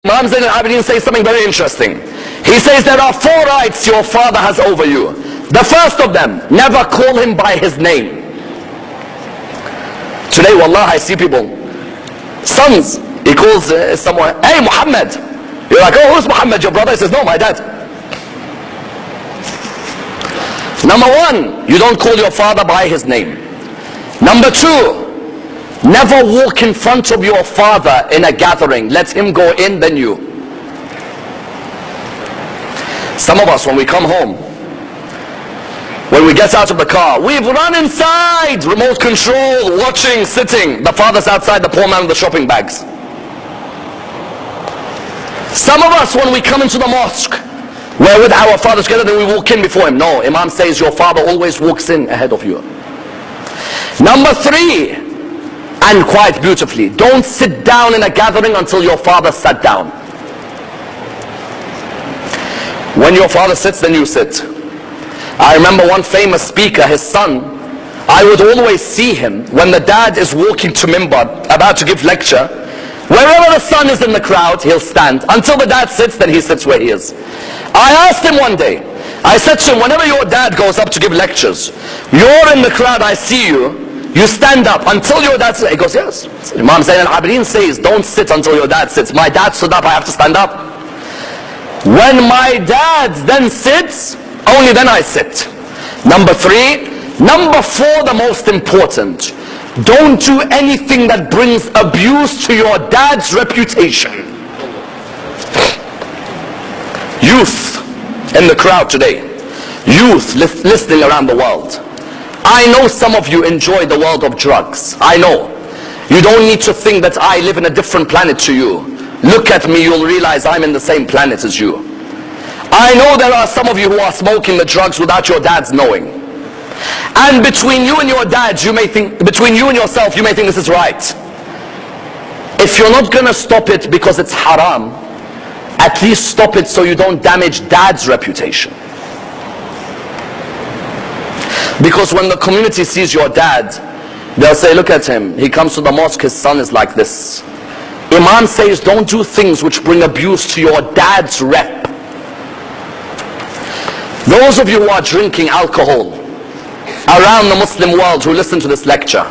Imam Zain al-Abidin says something very interesting. He says there are 4 rights your father has over you. The first of them, never call him by his name. Today, wallah, I see people, sons, he calls someone, hey Muhammad. You're like, oh, who's Muhammad, your brother? He says, no, my dad. Number 1, you don't call your father by his name. Number 2, never walk in front of your father in a gathering. Let him go in, then you. Some of us, when we come home, when we get out of the car, we've run inside, remote control, watching, sitting. The father's outside, the poor man with the shopping bags. Some of us, when we come into the mosque, we're with our father together, then we walk in before him. No, Imam says your father always walks in ahead of you. Number 3, and quite beautifully, don't sit down in a gathering until your father sat down. When your father sits, then you sit. I remember one famous speaker, his son, I would always see him when the dad is walking to Mimbar, about to give lecture. Wherever the son is in the crowd, he'll stand. Until the dad sits, then he sits where he is. I asked him one day, I said to him, whenever your dad goes up to give lectures, you're in the crowd, I see you, you stand up until your dad sits. He goes, yes. Imam Zain al-Abidin says, don't sit until your dad sits. My dad stood up, I have to stand up. When my dad then sits, only then I sit. Number 3. Number 4, the most important. Don't do anything that brings abuse to your dad's reputation. Youth in the crowd today. Youth listening around the world. I know some of you enjoy the world of drugs. I know. You don't need to think that I live in a different planet to you. Look at me, you'll realize I'm in the same planet as you. I know there are some of you who are smoking the drugs without your dads knowing. And between you and your dads, you may think, between you and yourself, you may think this is right. If you're not going to stop it because it's haram, at least stop it so you don't damage dad's reputation. Because when the community sees your dad, they'll say, look at him, he comes to the mosque, his son is like this. Imam says, don't do things which bring abuse to your dad's rep. Those of you who are drinking alcohol around the Muslim world who listen to this lecture,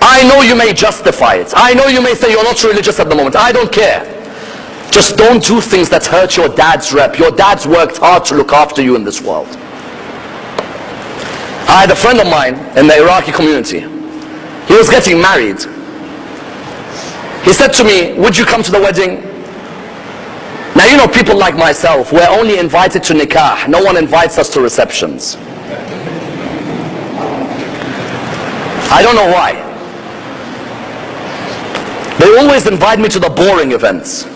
I know you may justify it. I know you may say you're not religious at the moment. I don't care. Just don't do things that hurt your dad's rep. Your dad's worked hard to look after you in this world. I had a friend of mine in the Iraqi community. He was getting married. He said to me, would you come to the wedding? Now you know, people like myself, we're only invited to nikah. No one invites us to receptions. I don't know why. They always invite me to the boring events.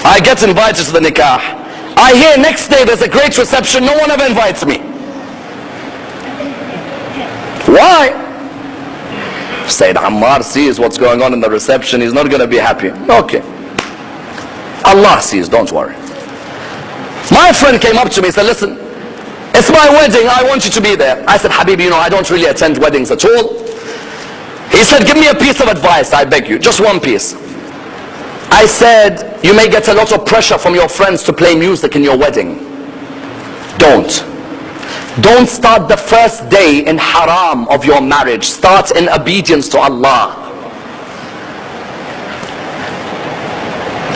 I get invited to the nikah. I hear next day there's a great reception, no one ever invites me. Why? Sayyid Ammar sees what's going on in the reception, he's not going to be happy. Okay. Allah sees, don't worry. My friend came up to me and said, listen, it's my wedding, I want you to be there. I said, Habibi, you know, I don't really attend weddings at all. He said, give me a piece of advice, I beg you, just one piece. I said, you may get a lot of pressure from your friends to play music in your wedding. Don't start the first day in haram of your marriage. Start in obedience to Allah.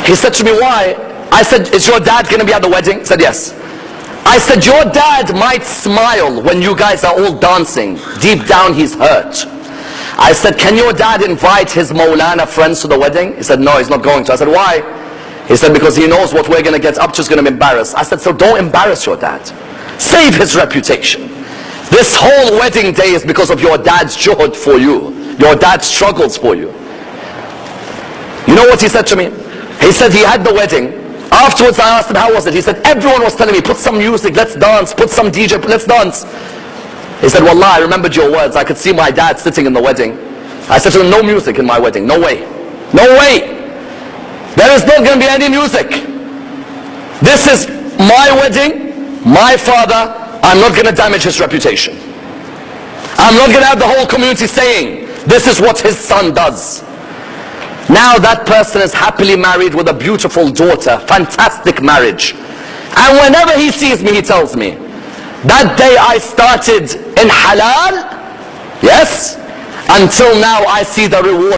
He said to me, why? I said, is your dad going to be at the wedding? He said, yes. I said, your dad might smile when you guys are all dancing. Deep down he's hurt. I said, can your dad invite his Maulana friends to the wedding? He said, no, he's not going to. I said, why? He said, because he knows what we're going to get up to is going to be embarrassed. I said, so don't embarrass your dad. Save his reputation. This whole wedding day is because of your dad's juhud for you. Your dad's struggles for you. You know what he said to me? He said he had the wedding. Afterwards I asked him, how was it? He said, everyone was telling me, put some music, let's dance, put some DJ, let's dance. He said, wallah, I remembered your words. I could see my dad sitting in the wedding. I said to him, no music in my wedding. No way. No way. There is not going to be any music. This is my wedding, my father. I'm not going to damage his reputation. I'm not going to have the whole community saying, this is what his son does. Now that person is happily married with a beautiful daughter, fantastic marriage. And whenever he sees me, he tells me, that day I started in halal, yes, until now I see the reward